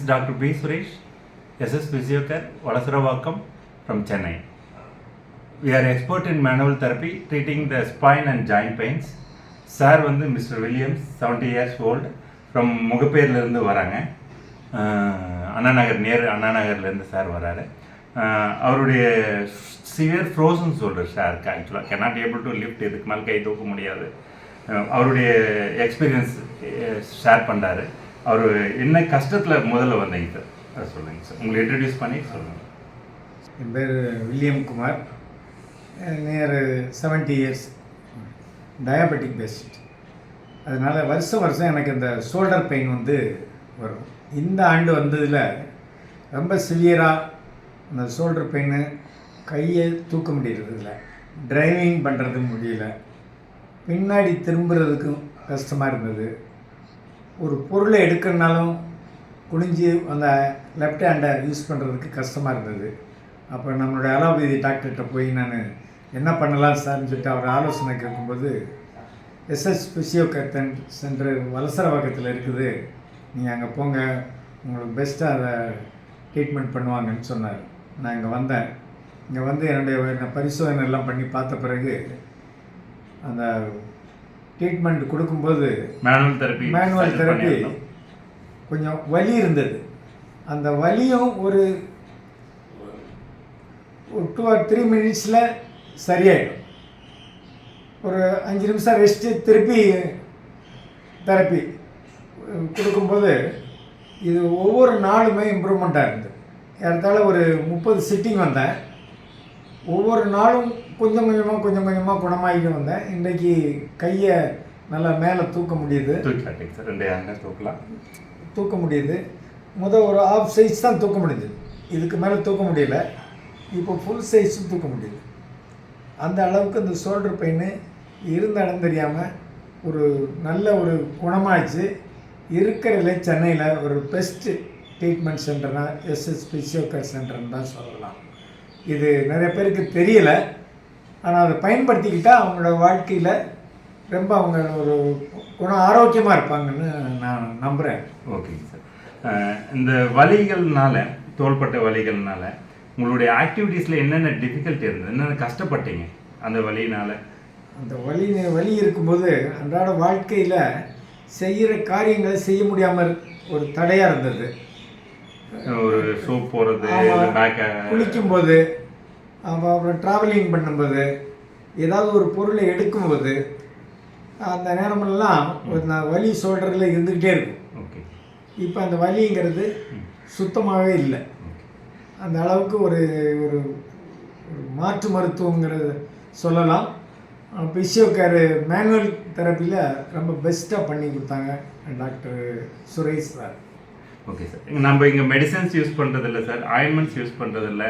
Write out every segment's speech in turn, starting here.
Dr. B. Suresh, SS Physiocare, Valasaravakkam from Chennai. We are expert in manual therapy treating the spine and joint pains. Sir வந்து Mr. Williams, 70 years old, from முகப்பேர்லேருந்து வராங்க. Anna Nagar near அண்ணாநகர்லேருந்து sir வராரு. அவருடைய severe frozen shoulder சாருக்கு ஆக்சுவலாக cannot able to lift, இதுக்கு மேலே கை தூக்க முடியாது. அவருடைய எக்ஸ்பீரியன்ஸ் ஷேர் பண்ணுறாரு. அவர் என்ன கஷ்டத்தில் முதல்ல வந்தீங்க சார் அதை சொல்லுங்கள் சார், உங்களை இன்ட்ரடியூஸ் பண்ணி சொல்லுங்கள். என் பேர் William Kumar, near 70 years, diabetic patient. அதனால் வருஷம் எனக்கு இந்த ஷோல்டர் பெயின் வந்து வரும். இந்த ஆண்டு வந்ததில் ரொம்ப சிவியராக அந்த ஷோல்டர் பெயின், கையை தூக்க முடியறதில்ல, டிரைவிங் பண்ணுறது முடியல, பின்னாடி திரும்புறதுக்கும் கஷ்டமாக இருந்தது. ஒரு பொருளை எடுக்கணுனாலும் குனிஞ்சு அந்த லெஃப்ட் ஹேண்டை யூஸ் பண்ணுறதுக்கு கஷ்டமாக இருந்தது. அப்போ நம்மளுடைய அலோபதி டாக்டர்கிட்ட போய் நான் என்ன பண்ணலாம் சார்னு சொல்லிட்டு அவர் ஆலோசனை கேட்கும்போது, எஸ்எஸ் பிசியோகேர் சென்டர் வலசரவாக்கத்தில் இருக்குது, நீங்கள் அங்கே போங்க, உங்களுக்கு பெஸ்ட்டாக அதை ட்ரீட்மெண்ட் பண்ணுவாங்கன்னு சொன்னார். நான் இங்கே வந்தேன். இங்கே வந்து என்னுடைய பரிசோதனை எல்லாம் பண்ணி பார்த்த பிறகு அந்த ட்ரீட்மெண்ட் கொடுக்கும்போது மேனுவல் தெரப்பி கொஞ்சம் வலி இருந்தது. அந்த வலியும் ஒரு 2 or 3 மினிட்ஸில் சரியாயிடும். ஒரு 5 நிமிஷம் ரெஸ்ட்டு, திருப்பி தெரப்பி கொடுக்கும்போது இது ஒவ்வொரு நாளுமே இம்ப்ரூவ்மெண்ட்டாக இருந்தது. ஏறத்தாழ ஒரு 30 சிட்டிங் வந்தேன். ஒவ்வொரு நாளும் கொஞ்சம் கொஞ்சமாக குணமாகிட்டு வந்தேன். இன்றைக்கி கையை நல்லா மேலே தூக்க முடியுது, தூக்க முடியுது. ஒரு ஆஃப் சைஸ் தான் தூக்க முடியுது, இதுக்கு மேலே தூக்க முடியல. இப்போ ஃபுல் சைஸும் தூக்க முடியுது. அந்த அளவுக்கு இந்த ஷோல்டர் பெயின் இருந்த இடம் தெரியாமல் ஒரு நல்ல ஒரு குணமாச்சு. இருக்கிறதுல சென்னையில் ஒரு பெஸ்ட்டு ட்ரீட்மெண்ட் சென்டர்னால் எஸ்எஸ் பிசியோகேர் சென்டர்னு தான் சொல்லலாம். இது நிறைய பேருக்கு தெரியலை, ஆனால் அதை பயன்படுத்திக்கிட்டால் அவங்களோட வாழ்க்கையில் ரொம்ப அவங்க ஒரு ஆரோக்கியமாக இருப்பாங்கன்னு நான் நம்புகிறேன். ஓகேங்க சார். இந்த வலிகள்னால, தோள்பட்ட வலிகள்னால உங்களுடைய ஆக்டிவிட்டீஸில் என்னென்ன டிஃபிகல்ட்டி இருந்தது, என்னென்ன கஷ்டப்பட்டீங்க அந்த வலியினால்? அந்த வலி இருக்கும்போது அன்றாட வாழ்க்கையில் செய்கிற காரியங்களை செய்ய முடியாமல் ஒரு தடையாக இருந்தது. ஒரு சோப் போகிறது, குளிக்கும்போது, அப்புறம் ட்ராவலிங் பண்ணும்போது, ஏதாவது ஒரு பொருளை எடுக்கும்போது, அந்த நேரமெல்லாம் ஒரு வலி ஷோல்டரில் இருந்துக்கிட்டே இருக்கும். ஓகே. இப்போ அந்த வலிங்கிறது சுத்தமாகவே இல்லை. அந்த அளவுக்கு ஒரு ஒரு மாற்று மருத்துவங்கிறது சொல்லலாம். பிசியோகேர் மேனுவல் தெரப்பியில் ரொம்ப பெஸ்ட்டாக பண்ணி கொடுத்தாங்க doctor Suresh sir. Okay sir. நம்ம இங்கே மெடிசன்ஸ் யூஸ் பண்ணுறதில்ல சார், ஆயின்மெண்ட்ஸ் யூஸ் பண்ணுறதில்ல,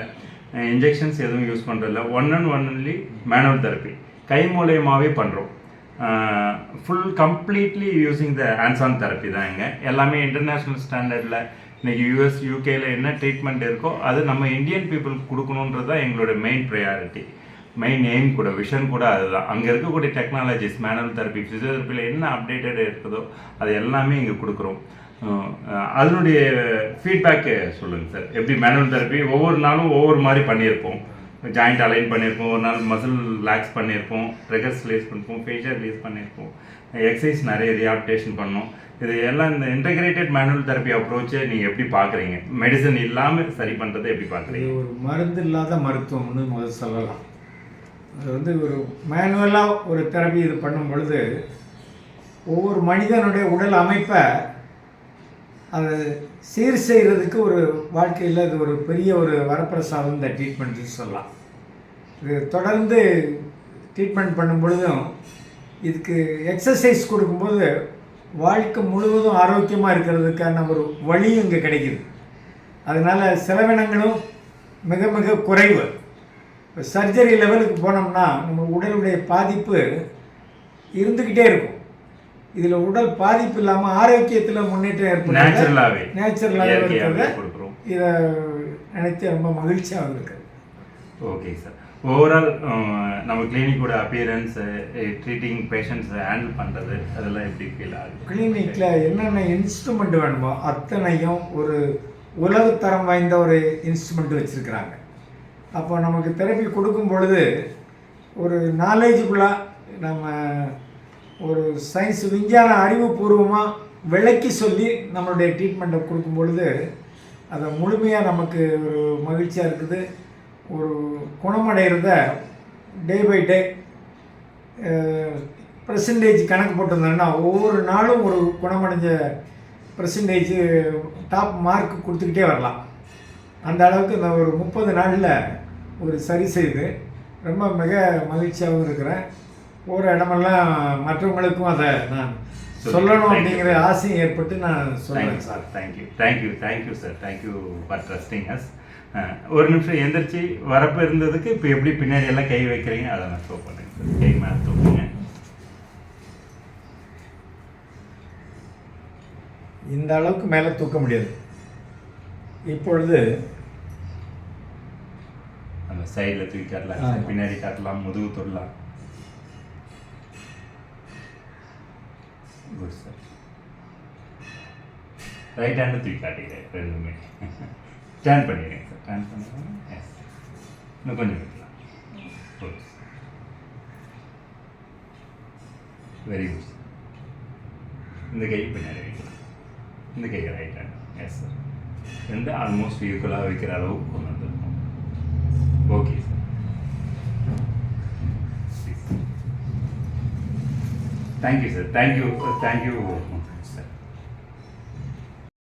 இன்ஜெக்ஷன்ஸ் எதுவும் யூஸ் பண்ணுறதில்ல. ஒன்லி மேனுவல் தெரப்பி கை மூலயமாவே பண்ணுறோம். Completely using the hands on therapy தான். இங்கே எல்லாமே இன்டர்நேஷ்னல் ஸ்டாண்டர்டில் இன்றைக்கி யூஎஸ் யூகேயில் என்ன ட்ரீட்மெண்ட் இருக்கோ அது நம்ம இந்தியன் பீப்புளுக்கு கொடுக்கணுன்றது தான் எங்களோட மெயின் ப்ரையாரிட்டி, மெயின் எய்ம் கூட, விஷன் கூட அதுதான். அங்கே இருக்கக்கூடிய டெக்னாலஜிஸ், மேனுவல் தெரப்பி, ஃபிசியோதெரப்பியில் என்ன அப்டேட்டட் இருக்குதோ அது எல்லாமே இங்கே கொடுக்குறோம். அதனுடைய ஃபீட்பேக்கு சொல்லுங்கள் சார். எப்படி மேனுவல் தெரப்பி ஒவ்வொரு நாளும் ஒவ்வொரு மாதிரி பண்ணியிருப்போம். ஜாயிண்ட் அலைன் பண்ணியிருப்போம், ஒரு நாள் மசில் ரிலாக்ஸ் பண்ணியிருப்போம், ட்ரிகர்ஸ் ரிலீஸ் பண்ணியிருப்போம், ஃபேஷியல் ரிலீஸ் பண்ணியிருப்போம், எக்ஸசைஸ் நிறைய ரீஹாபிலிட்டேஷன் பண்ணோம். இது எல்லாம் இந்த இன்டெகிரேட்டட் மேனுவல் தெரப்பி அப்ரோச்சை நீங்கள் எப்படி பார்க்குறீங்க? மெடிசன் இல்லாமல் சரி பண்ணுறதை எப்படி பார்க்குறீங்க? ஒரு மருந்து இல்லாத மருத்துவம்னு முதல் சொல்லலாம். அது வந்து ஒரு மேனுவலாக ஒரு தெரப்பி இது பண்ணும் பொழுது ஒவ்வொரு மனிதனுடைய உடல் அமைப்பை அதை சீர் செய்கிறதுக்கு ஒரு வாழ்க்கையில் இது ஒரு பெரிய ஒரு வரப்பிரசாதம் இந்த ட்ரீட்மெண்ட்டு சொல்லலாம். இது தொடர்ந்து ட்ரீட்மெண்ட் பண்ணும் பொழுதும் இதுக்கு எக்ஸசைஸ் கொடுக்கும்போது வாழ்க்கை முழுவதும் ஆரோக்கியமாக இருக்கிறதுக்கான ஒரு வழியும் இங்கே கிடைக்கிது. அதனால் செலவினங்களும் மிக மிக குறைவு. இப்போ சர்ஜரி லெவலுக்கு போனோம்னா நம்ம உடலுடைய பாதிப்பு இருந்துக்கிட்டே இருக்கும். இதில் உடல் பாதிப்பு இல்லாமல் ஆரோக்கியத்தில் முன்னேற்றம் ஏற்படுது. நேச்சுரலாகவே இருக்கிறது. இதை நினைத்து ரொம்ப மகிழ்ச்சியாக இருக்குது. Okay sir. ஓவரால் நம்ம கிளினிக்கோட அப்பியரன்ஸ், ட்ரீட்டிங் பேஷண்ட்ஸை ஹேண்டில் பண்ணுறது அதெல்லாம் எப்படி ஃபீல் ஆகுது? கிளினிக்கில் என்னென்ன இன்ஸ்ட்ருமெண்ட் வேணுமோ அத்தனையும் ஒரு உலகத்தரம் வாய்ந்த ஒரு இன்ஸ்ட்ருமெண்ட் வச்சுருக்கிறாங்க. அப்போ நமக்கு தெரப்பி கொடுக்கும் பொழுது ஒரு நாலேஜபுளாக நம்ம ஒரு சயின்ஸ் விஞ்ஞான அறிவுபூர்வமாக விளக்கி சொல்லி நம்மளுடைய ட்ரீட்மெண்ட்டை கொடுக்கும் பொழுது அதை முழுமையாக நமக்கு ஒரு மகிழ்ச்சியாக இருக்குது. ஒரு குணமடைகிறத டே பை டே பெர்சன்டேஜ் கணக்கு போட்டிருந்தோன்னா ஒவ்வொரு நாளும் ஒரு குணமடைஞ்ச பெர்சன்டேஜ் டாப் மார்க் கொடுத்துக்கிட்டே வரலாம். அந்த அளவுக்கு இந்த ஒரு 30 நாளில் ஒரு சரி செய்து ரொம்ப மிக மகிழ்ச்சியாகவும் இருக்கிறேன். ஒரு இடமெல்லாம் மற்றவங்களுக்கும் அதை நான் சொல்லணும் அப்படிங்கிற ஆசையும் ஏற்பட்டு நான் சொல்கிறேன் sir. Thank you sir, thank you for trusting as. ஒரு நிமிஷம் எந்திரிச்சு வரப்பு இருந்ததுக்கு இப்போ எப்படி பின்னாடி எல்லாம் கை வைக்கிறீங்க அதை நான் ஷோ பண்ணுறேன் சார். கை மேலே தூக்குங்க. இந்த அளவுக்கு மேலே தூக்க முடியாது. இப்பொழுது அந்த சைடில் தூக்கி காட்டலாம், பின்னாடி காட்டலாம், முதுகு தொடலாம். Good sir. ரைட் ஹேண்டு தூக்கி காட்டிக்கிறேன் ரெண்டுமே. ஸ்டாண்ட் பண்ணிடுறேன் சார், ஸ்டாண்ட் பண்ணிடுறேன். எஸ், இன்னும் கொஞ்சம் வைக்கலாம். Good, very good sir. இந்த கை பின்னாடி வைக்கலாம், இந்த கை ரைட் ஹேண்ட். எஸ் சார், ரெண்டு ஆல்மோஸ்ட் ஈக்குவலாக வைக்கிற அளவுக்கு கொண்டு வந்துருக்கோம். Okay sir. Thank you sir, thank you.